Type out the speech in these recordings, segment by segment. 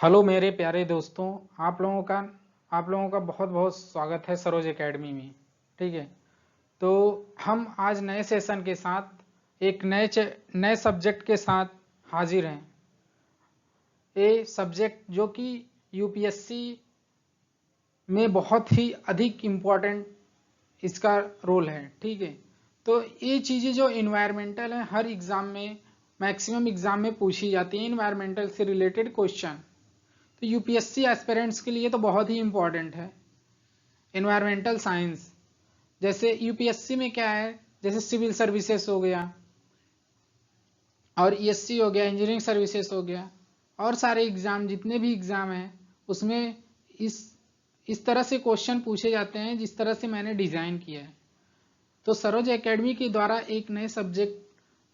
Hello मेरे प्यारे दोस्तों। आप लोगों का बहुत बहुत स्वागत है सरोज एकेडमी में। ठीक है, तो हम आज नए सेशन के साथ एक नए सब्जेक्ट के साथ हाजिर हैं। ये सब्जेक्ट जो कि यूपीएससी में बहुत ही अधिक इम्पोर्टेंट इसका रोल है। ठीक है, तो ये चीज़ें जो इन्वायरमेंटल हैं हर एग्ज़ाम में, मैक्सिमम एग्ज़ाम में पूछी जाती हैं, इन्वायरमेंटल से रिलेटेड क्वेश्चन। तो यूपीएससी एस्पिरेंट्स के लिए तो बहुत ही इंपॉर्टेंट है इन्वायरमेंटल साइंस। जैसे यूपीएससी में क्या है, जैसे सिविल सर्विसेज हो गया और ईएससी हो गया, इंजीनियरिंग सर्विसेज हो गया, और सारे एग्जाम जितने भी एग्जाम हैं उसमें इस इस तरह से क्वेश्चन पूछे जाते हैं जिस तरह से मैंने डिज़ाइन किया है। तो सरोज एकेडमी के द्वारा एक नए सब्जेक्ट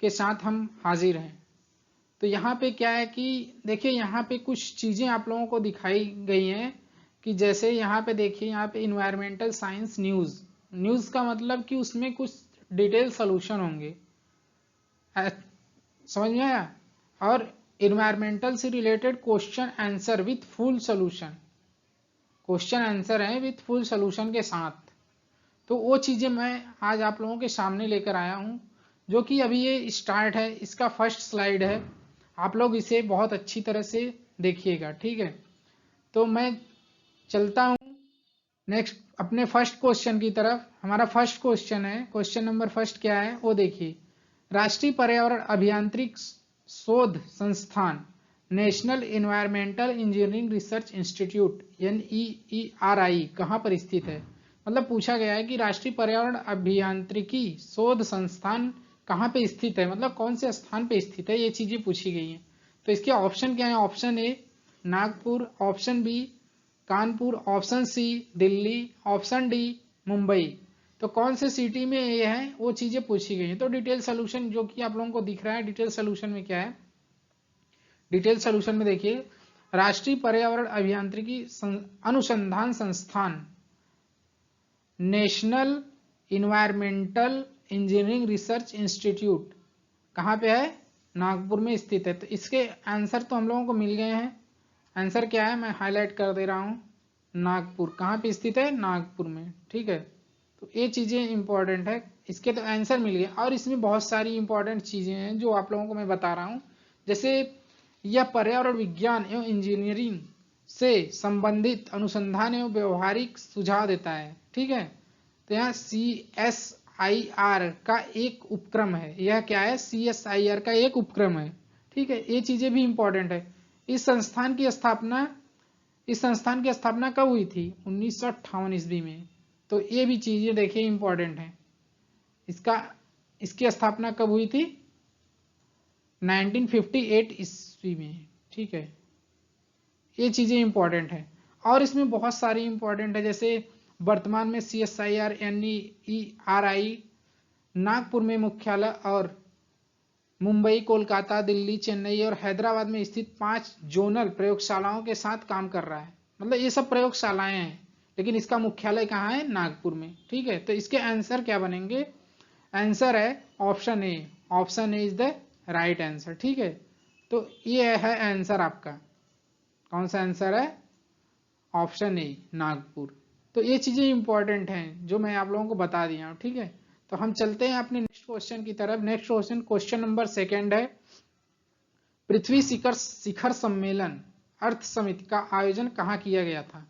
के साथ हम हाजिर हैं। तो यहाँ पे क्या है कि देखिए, यहाँ पे कुछ चीज़ें आप लोगों को दिखाई गई हैं कि जैसे यहाँ पे देखिए, यहाँ पे इन्वायरमेंटल साइंस न्यूज़। न्यूज़ का मतलब कि उसमें कुछ डिटेल सोल्यूशन होंगे। समझ में आया? और इन्वायरमेंटल से related question answer with full solution, question answer है विथ फुल सोल्यूशन के साथ। तो वो चीज़ें मैं आज आप लोगों के सामने लेकर आया हूँ, जो कि अभी ये स्टार्ट है, इसका फर्स्ट स्लाइड है। आप लोग इसे बहुत अच्छी तरह से देखिएगा। ठीक है, तो मैं चलता हूँ नेक्स्ट अपने फर्स्ट क्वेश्चन की तरफ। हमारा फर्स्ट क्वेश्चन है, क्वेश्चन नंबर फर्स्ट क्या है वो देखिए। राष्ट्रीय पर्यावरण अभियांत्रिक शोध संस्थान national environmental engineering research institute NEERI कहाँ पर स्थित है? मतलब पूछा गया है कि राष्ट्रीय पर्यावरण अभियांत्रिकी शोध संस्थान कहाँ पे स्थित है, मतलब कौन से स्थान पे स्थित है, ये चीजें पूछी गई हैं। तो इसके ऑप्शन क्या है? Option A Nagpur, option B Kanpur, option C Delhi, option D Mumbai. तो कौन से सिटी में ये है वो चीजें पूछी गई हैं। तो डिटेल सोल्यूशन जो कि आप लोगों को दिख रहा है, डिटेल सोल्यूशन में क्या है, डिटेल सोल्यूशन में देखिए, राष्ट्रीय पर्यावरण अभियांत्रिकी अनुसंधान संस्थान national environmental engineering research institute कहाँ पे है? नागपुर में स्थित है। तो इसके आंसर तो हम लोगों को मिल गए हैं। आंसर क्या है मैं हाईलाइट कर दे रहा हूँ, नागपुर। कहाँ पे स्थित है? नागपुर में। ठीक है, तो ये चीज़ें इंपॉर्टेंट है। इसके तो आंसर मिल गए, और इसमें बहुत सारी इंपॉर्टेंट चीज़ें हैं जो आप लोगों को मैं बता रहा हूँ। जैसे यह पर्यावरण विज्ञान एवं इंजीनियरिंग से संबंधित अनुसंधान एवं व्यवहारिक सुझाव देता है। ठीक है, तो यहाँ CSIR का एक उपक्रम है। यह क्या है? CSIR का एक उपक्रम है। ठीक है, ये चीज़ें भी इंपॉर्टेंट है। इस संस्थान की स्थापना कब हुई थी? 1958 ईस्वी में। तो ये भी चीजें देखिए इंपॉर्टेंट है। इसकी स्थापना कब हुई थी? 1958 ईस्वी में। ठीक है, ये चीजें इंपॉर्टेंट है। और इसमें बहुत सारी इंपॉर्टेंट है, जैसे वर्तमान में CSIR NEERI नागपुर में मुख्यालय और मुंबई, कोलकाता, दिल्ली, चेन्नई और हैदराबाद में स्थित 5 जोनल प्रयोगशालाओं के साथ काम कर रहा है। मतलब ये सब प्रयोगशालाएं हैं, लेकिन इसका मुख्यालय कहाँ है? नागपुर में। ठीक है, तो इसके आंसर क्या बनेंगे? आंसर है option A. Option A is the right answer. ठीक है, तो ये है आंसर आपका। कौन सा आंसर है? Option A, Nagpur. तो ये चीजें इंपॉर्टेंट हैं जो मैं आप लोगों को बता दिया हूँ। ठीक है, तो हम चलते हैं अपने नेक्स्ट क्वेश्चन की तरफ। Next question, question number second है, पृथ्वी शिखर सम्मेलन अर्थ समिति का आयोजन कहाँ किया गया था?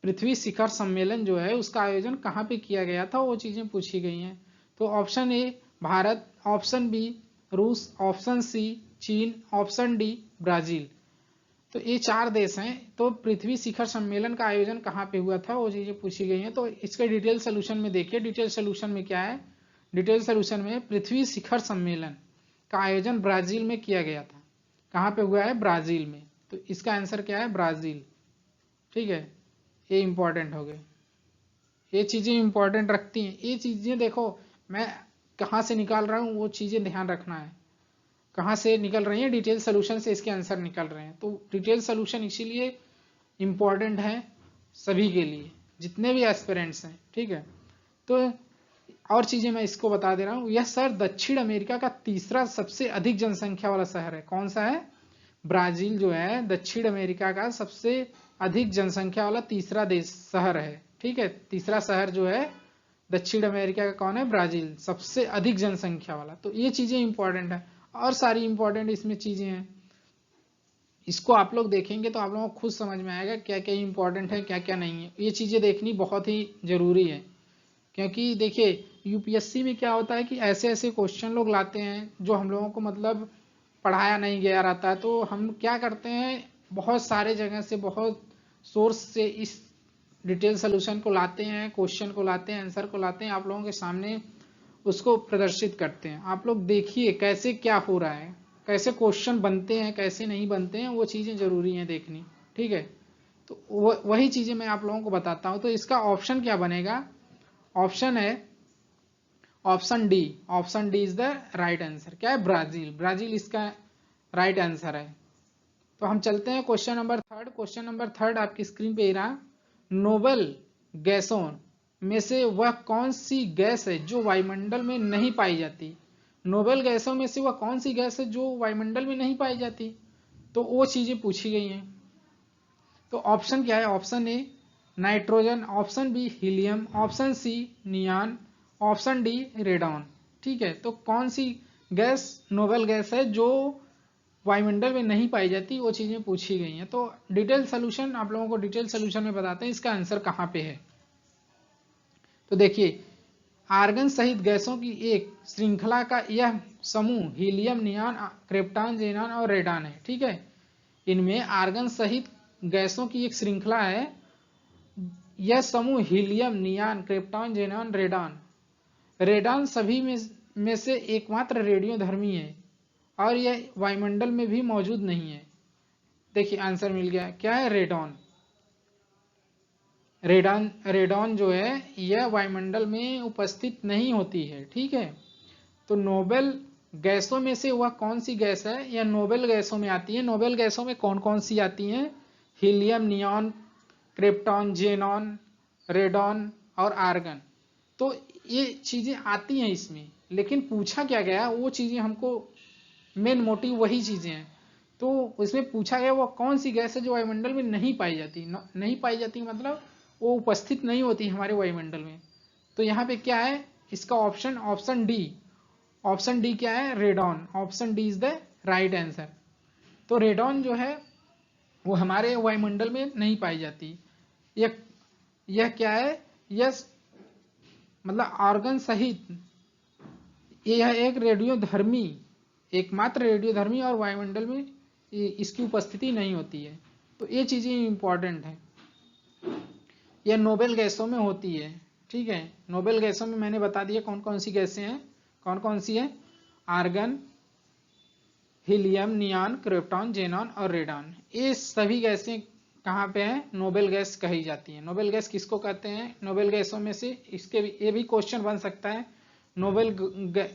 पृथ्वी शिखर सम्मेलन जो है उसका आयोजन कहाँ पे किया गया था, वो चीजें पूछी गई हैं। तो option A Bharat, option B रूस, ऑप्शन सी चीन, ऑप्शन डी ब्राजील। तो ये 4 देश हैं। तो पृथ्वी शिखर सम्मेलन का आयोजन कहाँ पे हुआ था वो चीजें पूछी गई हैं। तो इसके डिटेल सोल्यूशन में देखिए, डिटेल सोल्यूशन में क्या है? डिटेल सोल्यूशन में पृथ्वी शिखर सम्मेलन का आयोजन ब्राजील में किया गया था। कहाँ पे हुआ है? ब्राजील में। तो इसका आंसर क्या है? ब्राजील। ठीक है, ये इंपॉर्टेंट हो गए। ये चीजें इंपॉर्टेंट रखती हैं। ये चीजें देखो मैं कहाँ से निकाल रहा हूँ, वो चीजें ध्यान रखना है। कहाँ से निकल रही है? डिटेल सोल्यूशन से इसके आंसर निकल रहे हैं। तो डिटेल सोल्यूशन इसीलिए इंपॉर्टेंट है सभी के लिए, जितने भी एस्पिरेंट्स हैं। ठीक है, तो और चीजें मैं इसको बता दे रहा हूँ। यह शहर दक्षिण अमेरिका का तीसरा सबसे अधिक जनसंख्या वाला शहर है। कौन सा है? ब्राजील जो है दक्षिण अमेरिका का सबसे अधिक जनसंख्या वाला तीसरा देश शहर है। ठीक है, तीसरा शहर जो है दक्षिण अमेरिका का कौन है? ब्राजील, सबसे अधिक जनसंख्या वाला। तो ये चीजें इंपॉर्टेंट है और सारी इंपॉर्टेंट इसमें चीजें हैं। इसको आप लोग देखेंगे तो आप लोगों को खुद समझ में आएगा क्या क्या इंपॉर्टेंट है, क्या क्या नहीं है। ये चीजें देखनी बहुत ही जरूरी है, क्योंकि देखिए यूपीएससी में क्या होता है कि ऐसे ऐसे क्वेश्चन लोग लाते हैं जो हम लोगों को मतलब पढ़ाया नहीं गया रहता है। तो हम क्या करते हैं, बहुत सारे जगह से, बहुत सोर्स से इस डिटेल सोल्यूशन को लाते हैं, क्वेश्चन को लाते हैं, आंसर को लाते हैं, आप लोगों के सामने उसको प्रदर्शित करते हैं। आप लोग देखिए कैसे क्या हो रहा है, कैसे क्वेश्चन बनते हैं, कैसे नहीं बनते हैं, वो चीज़ें जरूरी हैं देखनी। ठीक है, तो वही चीज़ें मैं आप लोगों को बताता हूँ। तो इसका ऑप्शन क्या बनेगा? ऑप्शन है option D. Option D is the right answer. क्या है? ब्राजील। ब्राजील इसका राइट आंसर है। तो हम चलते हैं question number third. Question number third आपकी स्क्रीन पे ही रहा। नोबेल गैसों में से वह कौन सी गैस है जो वायुमंडल में नहीं पाई जाती? नोबेल गैसों में से वह कौन सी गैस है जो वायुमंडल में नहीं पाई जाती? तो वो चीजें पूछी गई हैं। तो ऑप्शन क्या है? Option A nitrogen, option B helium, option C neon, option D radon. ठीक है, तो कौन सी गैस नोबेल गैस है जो वायुमंडल में नहीं पाई जाती, वो चीजें पूछी गई हैं। तो डिटेल सोल्यूशन आप लोगों को डिटेल सोल्यूशन में बताते हैं इसका आंसर कहाँ पे है। तो देखिए, आर्गन सहित गैसों की एक श्रृंखला का यह समूह हीलियम, नियान, क्रिप्टॉन, जेनॉन और रेडॉन है। ठीक है, इनमें आर्गन सहित गैसों की एक श्रृंखला है। यह समूह helium, neon, krypton, xenon, radon. Radon सभी में से एकमात्र रेडियोधर्मी है और यह वायुमंडल में भी मौजूद नहीं है। देखिए आंसर मिल गया। क्या है? रेडॉन। रेडॉन रेडॉन जो है यह वायुमंडल में उपस्थित नहीं होती है। ठीक है, तो नोबेल गैसों में से वह कौन सी गैस है? यह नोबेल गैसों में आती है। नोबेल गैसों में कौन कौन सी आती हैं? Helium, neon, krypton, xenon, radon और आर्गन। तो ये चीजें आती हैं इसमें, लेकिन पूछा क्या गया वो चीजें हमको मेन मोटिव वही चीजें हैं। तो उसमें पूछा गया वो कौन सी गैस है जो वायुमंडल में नहीं पाई जाती। नहीं पाई जाती मतलब वो उपस्थित नहीं होती हमारे वायुमंडल में। तो यहाँ पे क्या है इसका option? Option D. Option D क्या है? Radon. Option D is the right answer. तो रेडॉन जो है वो हमारे वायुमंडल में नहीं पाई जाती। यह क्या है? यह मतलब आर्गन सहित यह एक रेडियोधर्मी, एकमात्र रेडियोधर्मी और वायुमंडल में इसकी उपस्थिति नहीं होती है। तो ये चीजें इंपॉर्टेंट है। यह नोबेल गैसों में होती है। ठीक है, नोबेल गैसों में मैंने बता दिया कौन कौन सी गैसें हैं। कौन कौन सी है? Argon, helium, neon, krypton, xenon और रेडॉन। ये सभी गैसें कहाँ पे हैं? नोबेल गैस कही जाती है। नोबेल गैस किसको कहते हैं? नोबेल गैसों में से इसके भी ये भी क्वेश्चन बन सकता है, नोबेल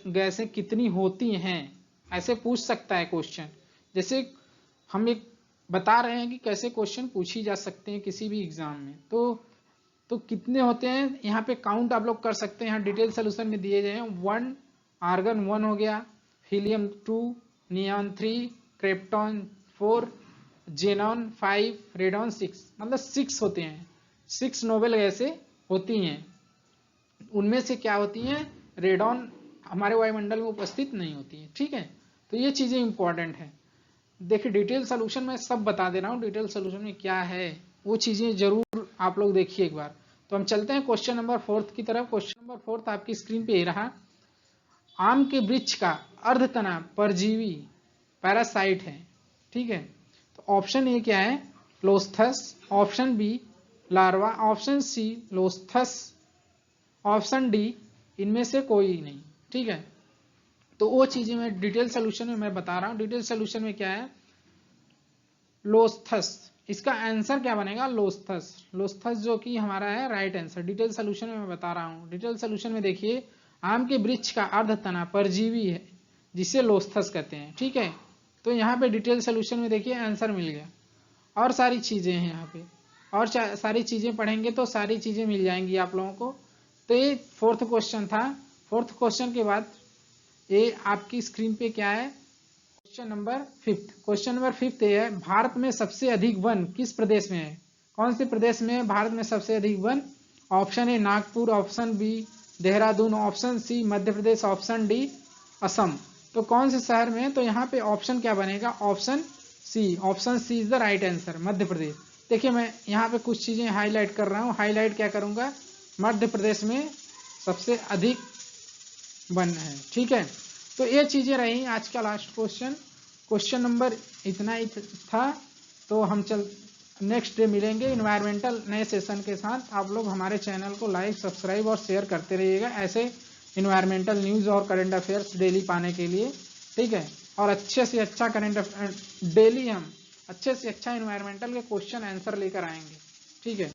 गैसें कितनी होती हैं, ऐसे पूछ सकता है क्वेश्चन। जैसे हम एक बता रहे हैं कि कैसे क्वेश्चन पूछी जा सकते हैं किसी भी एग्जाम में। तो कितने होते हैं यहाँ पे काउंट आप लोग कर सकते हैं। यहाँ डिटेल सोल्यूशन में दिए गए हैं। 1 आर्गन 1 हो गया, helium 2, neon 3, krypton 4, xenon 5, radon 6, मतलब 6 होते हैं। 6 नोबेल गैसें होती हैं। उनमें से क्या होती हैं? रेडॉन हमारे वायुमंडल में उपस्थित नहीं होती है। ठीक है, तो ये चीजें इंपॉर्टेंट है। देखिए डिटेल सोल्यूशन में सब बता दे रहा हूँ, डिटेल सोल्यूशन में क्या है वो चीजें जरूर आप लोग देखिए एक बार। तो हम चलते हैं क्वेश्चन नंबर 4 की तरफ। क्वेश्चन नंबर 4 आपकी स्क्रीन पे ही रहा। आम के वृक्ष का अर्धतना परजीवी पैरासाइट है। ठीक है, तो ऑप्शन ए क्या है? लोस्थस, option B larva, option C लोस्थस, ऑप्शन डी इनमें से कोई नहीं। ठीक है, तो वो चीजें मैं डिटेल सोल्यूशन में मैं बता रहा हूं। डिटेल सोल्यूशन में क्या है? लोस्थस। इसका आंसर क्या बनेगा? लोस्थस। लोस्थस जो कि हमारा है राइट आंसर। डिटेल सोल्यूशन में मैं बता रहा हूं। डिटेल सोल्यूशन में देखिए, आम के वृक्ष का अर्धतना परजीवी है जिसे लोस्थस कहते हैं। ठीक है, तो यहाँ पे डिटेल सोल्यूशन में देखिए आंसर मिल गया। और सारी चीजें हैं यहाँ पे, और सारी चीजें पढ़ेंगे तो सारी चीजें मिल जाएंगी आप लोगों को। तो ये 4th क्वेश्चन था। 4th क्वेश्चन के बाद ये आपकी स्क्रीन पे क्या है? क्वेश्चन नंबर फिफ्थ ये है, भारत में सबसे अधिक वन किस प्रदेश में है? कौन से प्रदेश में भारत में सबसे अधिक वन? Option A Nagpur, option B Dehradun, option C Madhya Pradesh, option D Assam. तो कौन से शहर में है? तो यहाँ पे ऑप्शन क्या बनेगा? Option C is the right answer, Madhya Pradesh. देखिए मैं यहाँ पे कुछ चीजें हाईलाइट कर रहा हूँ। हाईलाइट क्या करूंगा? मध्य प्रदेश में सबसे अधिक वन है। ठीक है, तो ये चीजें रही आज का लास्ट क्वेश्चन नंबर इतना ही था। तो हम नेक्स्ट डे मिलेंगे इन्वायरमेंटल नए सेशन के साथ। आप लोग हमारे चैनल को लाइक, सब्सक्राइब और शेयर करते रहिएगा ऐसे इन्वायरमेंटल न्यूज़ और करंट अफेयर्स डेली पाने के लिए। ठीक है, और अच्छे से अच्छा डेली हम अच्छे से अच्छा इन्वायरमेंटल के क्वेश्चन आंसर लेकर आएंगे। ठीक है।